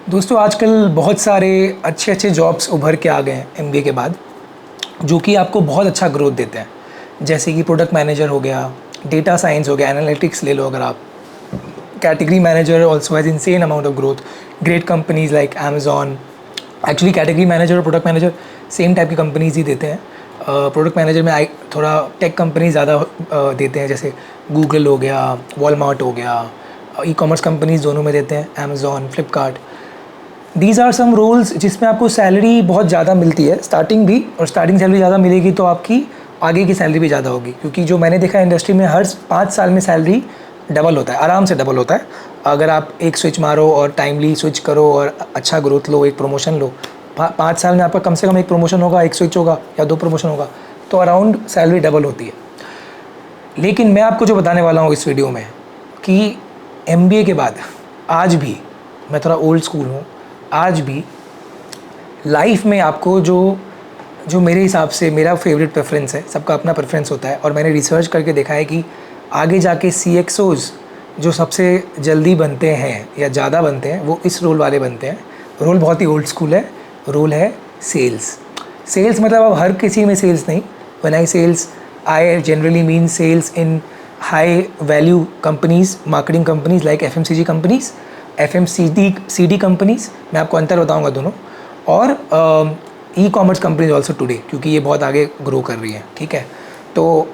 दोस्तों आजकल बहुत सारे अच्छे अच्छे जॉब्स उभर के आ गए हैं एमबीए के बाद, जो कि आपको बहुत अच्छा ग्रोथ देते हैं। जैसे कि प्रोडक्ट मैनेजर हो गया, डेटा साइंस हो गया, एनालिटिक्स ले लो अगर आप, category manager also has insane amount of growth. Great companies like Amazon, actually category manager और प्रोडक्ट मैनेजर सेम टाइप की कंपनीज ही देते हैं। प्रोडक्ट मैनेजर में थोड़ा टेक कंपनी ज़्यादा देते हैं, जैसे गूगल हो गया, वॉलमार्ट हो गया, ई कॉमर्स कंपनीज दोनों में देते हैं, Amazon, Flipkart. These are some roles जिसमें आपको सैलरी बहुत ज़्यादा मिलती है स्टार्टिंग भी, और स्टार्टिंग सैलरी ज़्यादा मिलेगी तो आपकी आगे की सैलरी भी ज़्यादा होगी, क्योंकि जो मैंने देखा है इंडस्ट्री में हर 5 साल में सैलरी डबल होता है, आराम से डबल होता है। अगर आप एक स्विच मारो और टाइमली स्विच करो और अच्छा ग्रोथ लो, एक प्रमोशन लो, 5 साल में आपका कम से कम एक प्रमोशन होगा, एक स्विच होगा या 2 प्रमोशन होगा, तो अराउंड सैलरी डबल होती है। लेकिन मैं आपको जो बताने वाला हूँ इस वीडियो में कि एमबीए के बाद आज भी, मैं थोड़ा ओल्ड स्कूल हूँ, आज भी लाइफ में आपको जो मेरे हिसाब से मेरा फेवरेट प्रेफरेंस है, सबका अपना प्रेफरेंस होता है, और मैंने रिसर्च करके देखा है कि आगे जाके CXOs जो सबसे जल्दी बनते हैं या ज़्यादा बनते हैं, वो इस रोल वाले बनते हैं। रोल बहुत ही ओल्ड स्कूल है, रोल है सेल्स। सेल्स मतलब अब हर किसी में सेल्स नहीं। When I sales, I generally mean sales in high value companies, marketing companies like FMCG companies, FMCD companies, मैं आपको अंतर बताऊंगा दोनों, और e-commerce companies also today, क्योंकि ये बहुत आगे ग्रो कर रही है। ठीक है, तो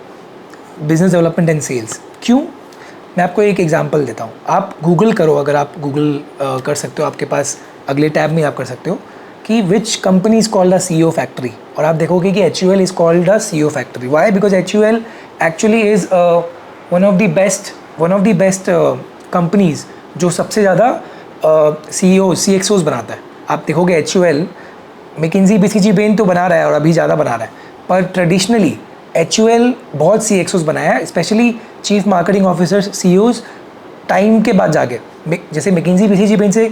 बिजनेस डेवलपमेंट एंड सेल्स क्यों, मैं आपको एक एग्जांपल देता हूँ। आप गूगल करो, अगर आप गूगल कर सकते हो, आपके पास अगले टैब में आप कर सकते हो कि which company is called the CEO factory, और आप देखोगे कि HUL is called the CEO factory. Why? Because HUL actually is one of the best companies जो सबसे ज़्यादा CXOs बनाता है। आप देखोगे HUL, मैकिंजी, BCG, बेन तो बना रहा है और अभी ज़्यादा बना रहा है, पर ट्रेडिशनली HUL बहुत CXOs बनाया है, specially chief marketing officers, CEOs time के बाद जाके, जैसे मैकिंजी, BCG, बेन से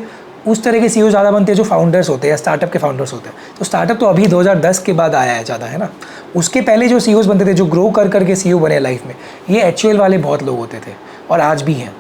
उस तरह के CEO ज़्यादा बनते हैं जो फाउंडर्स होते हैं या स्टार्टअप के फाउंडर्स होते हैं। तो स्टार्टअप तो अभी 2010 के बाद आया है ज़्यादा, है ना। उसके पहले जो CEOs बनते थे, जो ग्रो कर करके CEO बने लाइफ में, ये HUL वाले बहुत लोग होते थे और आज भी हैं।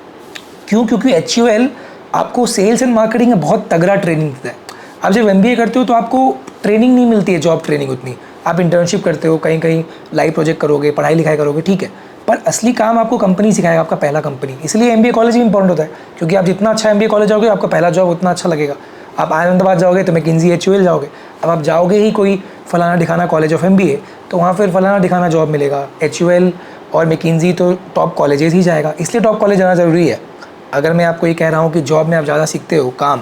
क्यों? क्योंकि HUL आपको सेल्स एंड मार्केटिंग में बहुत तगड़ा ट्रेनिंग देता है। आप जब MBA करते हो तो आपको ट्रेनिंग नहीं मिलती है, जॉब ट्रेनिंग उतनी। आप इंटर्नशिप करते हो, कहीं कहीं लाइव प्रोजेक्ट करोगे, पढ़ाई लिखाई करोगे, ठीक है, पर असली काम आपको कंपनी सिखाएगा, आपका पहला कंपनी। इसलिए MBA कॉलेज भी इंपॉर्टेंट होता है, क्योंकि आप जितना अच्छा MBA कॉलेज जाओगे, आपका पहला जॉब उतना अच्छा लगेगा। आप अहमदाबाद जाओगे तो मैकिंजी, HUL जाओगे। अब आप जाओगे ही कोई फलाना दिखाना कॉलेज ऑफ MBA, तो वहाँ फिर फलाना दिखाना जॉब मिलेगा। HUL और मैकिंजी तो टॉप कॉलेजेस ही जाएगा, इसलिए टॉप कॉलेज जाना ज़रूरी है। अगर मैं आपको ये कह रहा हूँ कि जॉब में आप ज़्यादा सीखते हो काम,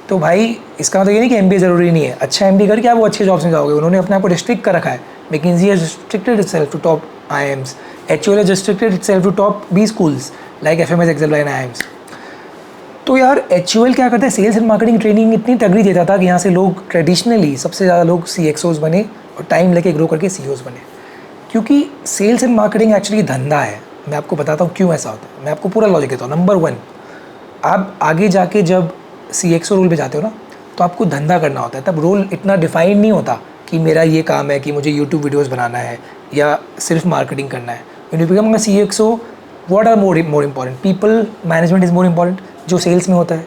तो भाई इसका मतलब ये नहीं कि MBA ज़रूरी नहीं है। अच्छा MBA करके आप वो अच्छे जॉब्स में जाओगे। उन्होंने अपने आप को रिस्ट्रिक्ट कर रखा है। McKinsey has restricted itself to top IIMs, HUL has restricted itself to top B schools like FMS, XL and IIMs। तो यार HUL क्या करता है, सेल्स एंड मार्केटिंग ट्रेनिंग इतनी तगड़ी देता था कि यहाँ से लोग ट्रेडिशनली सबसे ज़्यादा लोग CXOs बने और टाइम लेके ग्रो करके CEOs बने। क्योंकि सेल्स एंड मार्केटिंग एक्चुअली धंधा है। मैं आपको बताता हूँ क्यों ऐसा होता है। मैं आपको पूरा लॉजिक देता हूँ। नंबर 1, आप आगे जाके जब CXO रोल पे जाते हो ना, तो आपको धंधा करना होता है। तब रोल इतना डिफाइन नहीं होता कि मेरा ये काम है कि मुझे YouTube वीडियोस बनाना है या सिर्फ मार्केटिंग करना है। When you become a CXO, what are more important? People management is more important, जो सेल्स में होता है।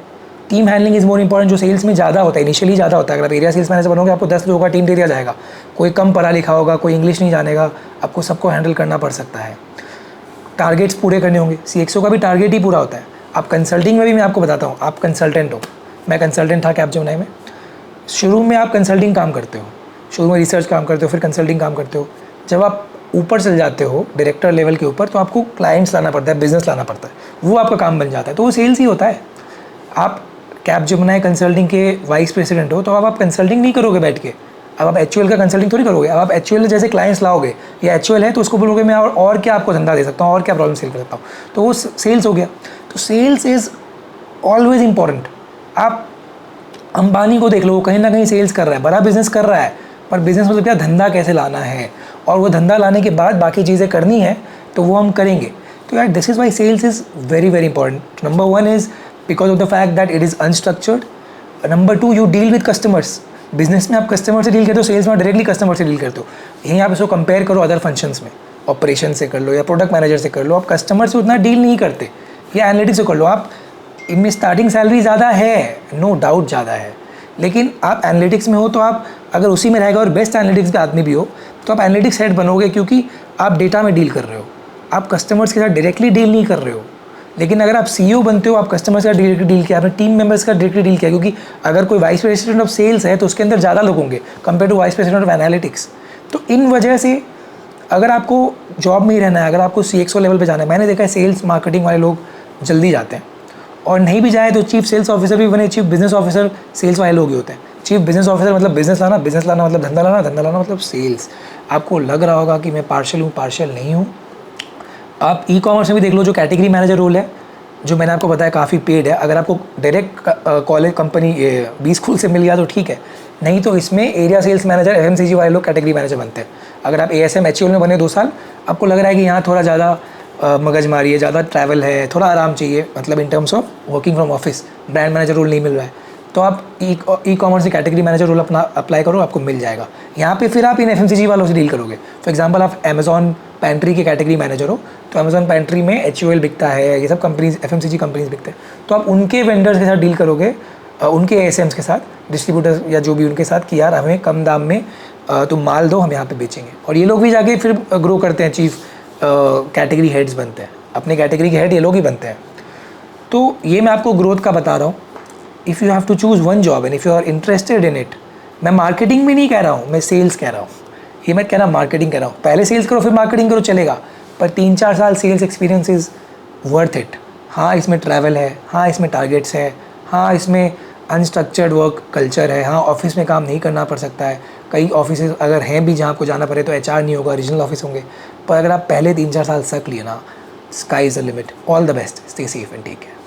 Team handling is more important, जो सेल्स में ज़्यादा होता है, इनिशियली ज़्यादा होता है। अगर आप एरिया सेल्स मैनेजर बनोगे, आपको 10 लोगों का टीम दे दिया जाएगा। कोई कम पढ़ा लिखा होगा, कोई इंग्लिश नहीं जानेगा, आपको सबको हैंडल करना पड़ सकता है। टारगेट्स पूरे करने होंगे। CXO का भी टारगेट ही पूरा होता है। आप कंसल्टिंग में भी, मैं आपको बताता हूँ, आप कंसल्टेंट हो, मैं कंसल्टेंट था कैपजेमिनी में। शुरू में आप कंसल्टिंग काम करते हो, शुरू में रिसर्च काम करते हो, फिर कंसल्टिंग काम करते हो। जब आप ऊपर चल जाते हो डायरेक्टर लेवल के ऊपर, तो आपको क्लाइंट्स लाना पड़ता है, बिजनेस लाना पड़ता है, वो आपका काम बन जाता है। तो वो सेल्स ही होता है। आप कैपजेमिनी कंसल्टिंग के वाइस प्रेसिडेंट हो, तो अब आप कंसल्टिंग नहीं करोगे बैठ के। अब आप HUL का कंसल्टिंग थोड़ी करोगे। अब आप HUL जैसे क्लाइंट्स लाओगे, या HUL है तो उसको बोलोगे मैं और क्या आपको धंधा दे सकता हूँ, और क्या प्रॉब्लम सेल कर सकता हूँ, तो वो सेल्स हो गया। तो सेल्स इज़ ऑलवेज इंपॉर्टेंट। आप अंबानी को देख लो, वो कहीं ना कहीं सेल्स कर रहा है, बड़ा बिजनेस कर रहा है, पर बिजनेस मतलब क्या, धंधा कैसे लाना है, और वो धंधा लाने के बाद बाकी चीज़ें करनी है, तो वो हम करेंगे। तो यार this is why sales is very very important. Number 1 is because of the fact that it is unstructured. Number 2, you deal with customers. Business में आप कस्टमर से डील करते हो, सेल्स में डायरेक्टली कस्टमर से डील करते हो। यहीं आप इसको कंपेयर करो अदर फंक्शंस में, ऑपरेशन से कर लो या प्रोडक्ट मैनेजर से कर लो, आप कस्टमर से उतना डील नहीं करते। या एनालिटिक्स से कर लो, आप इनमें स्टार्टिंग सैलरी ज़्यादा है, नो डाउट ज़्यादा है, लेकिन आप एनालिटिक्स में हो तो आप अगर उसी में रहेगा और बेस्ट एनालिटिक्स का आदमी भी हो तो आप एनालिटिक्स हेड बनोगे, क्योंकि आप डेटा में डील कर रहे हो, आप कस्टमर्स के साथ डायरेक्टली डील नहीं कर रहे हो। लेकिन अगर आप सीईओ बनते हो, आप कस्टमर्स का डायरेक्टली डील किया, आपने टीम मेंबर्स का डायरेक्टली डील किया, क्योंकि अगर कोई वाइस प्रेसिडेंट ऑफ सेल्स है तो उसके अंदर ज़्यादा लोग होंगे compare to vice president of analytics. तो इन वजह से अगर आपको जॉब में ही रहना है, अगर आपको CXO लेवल पे जाना है, मैंने देखा है सेल्स मार्केटिंग वाले लोग जल्दी जाते हैं, और नहीं भी जाए तो चीफ सेल्स ऑफिसर भी बने, चीफ बिजनेस ऑफिसर सेल्स वाले लोग ही होते हैं। चीफ बिजनेस ऑफिसर मतलब बिजनेस लाना, बिजनेस लाना मतलब धंधा लाना, धंधा लाना मतलब सेल्स। आपको लग रहा होगा कि मैं पार्शियल हूँ, पार्शियल नहीं हूँ। आप ई-कॉमर्स में भी देख लो, जो कैटेगरी मैनेजर रोल है, जो मैंने आपको बताया काफ़ी पेड है। अगर आपको direct college company B school से मिल गया तो ठीक है, नहीं तो इसमें एरिया सेल्स मैनेजर FMCG वाले लोग कैटेगरी मैनेजर बनते हैं। अगर आप ASM HUL में बने 2 साल, आपको लग रहा है कि यहाँ थोड़ा ज़्यादा मगजमारी है, ज़्यादा ट्रैवल है, थोड़ा आराम चाहिए, मतलब in terms of working from office, brand manager role नहीं मिल रहा है, तो आप ई-कॉमर्स से कैटेगरी मैनेजर रोल अपना अप्लाई करो, आपको मिल जाएगा। यहाँ पे फिर आप इन FMCG वालों से डील करोगे। फॉर एग्जांपल आप अमेजॉन पैंट्री के कैटेगरी मैनेजर हो, तो अमेजॉन पैंट्री में HUL बिकता है, ये सब कंपनीज FMCG कंपनीज बिकते हैं, तो आप उनके वेंडर्स के साथ डील करोगे, उनके ASMs के साथ, डिस्ट्रीब्यूटर्स या जो भी उनके साथ, कि यार हमें कम दाम में तुम माल दो, हम यहाँ पे बेचेंगे। और ये लोग भी जाके फिर ग्रो करते हैं, चीफ कैटेगरी हेड्स बनते हैं, अपने कैटेगरी के हेड ये लोग ही बनते हैं। तो ये मैं आपको ग्रोथ का बता रहा हूँ। If you have to choose one job and if you are interested in it, मैं मार्केटिंग में नहीं कह रहा हूँ, मैं सेल्स कह रहा हूँ, ये मैं कह रहा मार्केटिंग कह रहा हूँ। पहले सेल्स करो फिर मार्केटिंग करो, चलेगा, पर 3-4 साल sales experience is worth it. हाँ इसमें ट्रैवल है, हाँ इसमें टारगेट्स है, हाँ इसमें अनस्ट्रक्चर्ड वर्क कल्चर है, हाँ ऑफिस में काम नहीं करना पड़ सकता है। कई ऑफिस अगर हैं भी जहाँ आपको जाना पड़े तो HR नहीं होगा, रीजनल ऑफिस होंगे। पर अगर आप पहले 3-4 साल सक लिए ना, sky is the limit. All the best, stay safe and take care.